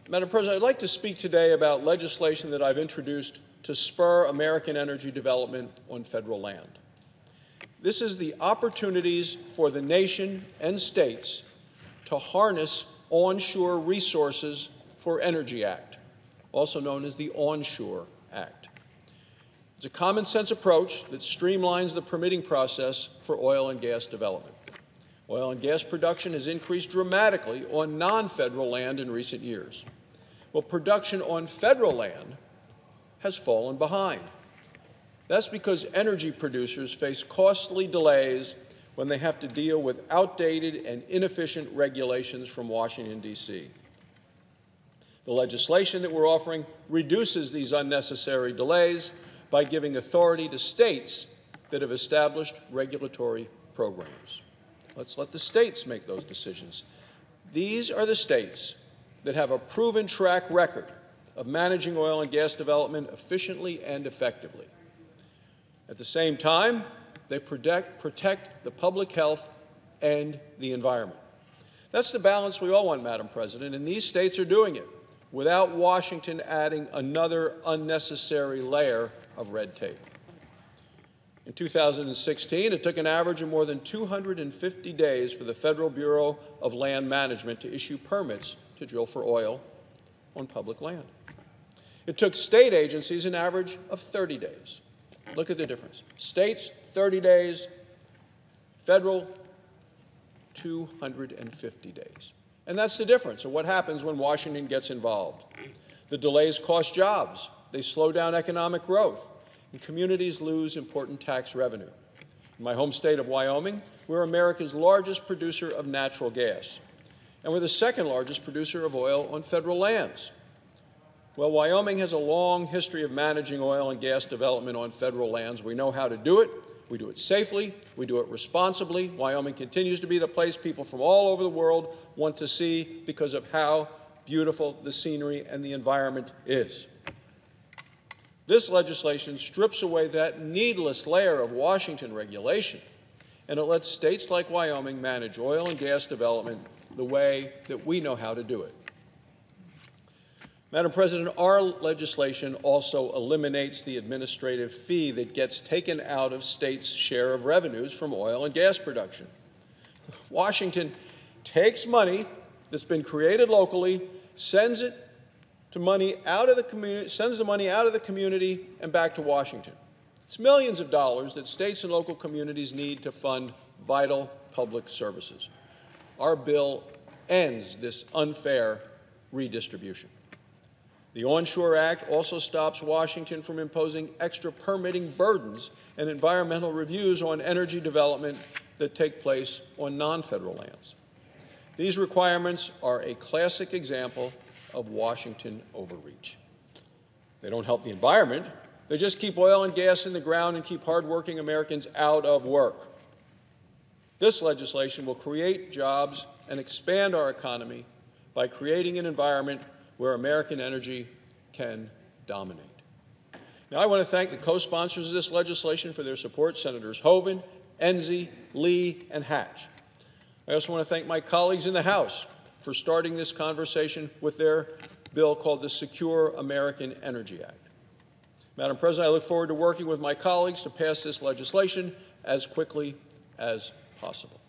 Madam President, I'd like to speak today about legislation that I've introduced to spur American energy development on federal land. This is the Opportunities for the Nation and States to Harness Onshore Resources for Energy Act, also known as the ONSHORE Act. It's a common-sense approach that streamlines the permitting process for oil and gas development. Oil and gas production has increased dramatically on non-federal land in recent years. Well, production on federal land has fallen behind. That's because energy producers face costly delays when they have to deal with outdated and inefficient regulations from Washington, D.C. The legislation that we're offering reduces these unnecessary delays by giving authority to states that have established regulatory programs. Let's let the states make those decisions. These are the states that have a proven track record of managing oil and gas development efficiently and effectively. At the same time, they protect the public health and the environment. That's the balance we all want, Madam President, and these states are doing it without Washington adding another unnecessary layer of red tape. In 2016, it took an average of more than 250 days for the Federal Bureau of Land Management to issue permits to drill for oil on public land. It took state agencies an average of 30 days. Look at the difference. States, 30 days. Federal, 250 days. And that's the difference of what happens when Washington gets involved. The delays cost jobs. They slow down economic growth. And communities lose important tax revenue. In my home state of Wyoming, we're America's largest producer of natural gas, and we're the second largest producer of oil on federal lands. Well, Wyoming has a long history of managing oil and gas development on federal lands. We know how to do it. We do it safely. We do it responsibly. Wyoming continues to be the place people from all over the world want to see because of how beautiful the scenery and the environment is. This legislation strips away that needless layer of Washington regulation, and it lets states like Wyoming manage oil and gas development the way that we know how to do it. Madam President, our legislation also eliminates the administrative fee that gets taken out of states' share of revenues from oil and gas production. Washington takes money that's been created locally, sends the money out of the community and back to Washington. It's millions of dollars that states and local communities need to fund vital public services. Our bill ends this unfair redistribution. The Onshore Act also stops Washington from imposing extra permitting burdens and environmental reviews on energy development that take place on non-federal lands. These requirements are a classic example of Washington overreach. They don't help the environment. They just keep oil and gas in the ground and keep hardworking Americans out of work. This legislation will create jobs and expand our economy by creating an environment where American energy can dominate. Now, I want to thank the co-sponsors of this legislation for their support, Senators Hoeven, Enzi, Lee, and Hatch. I also want to thank my colleagues in the House for starting this conversation with their bill called the Secure American Energy Act. Madam President, I look forward to working with my colleagues to pass this legislation as quickly as possible.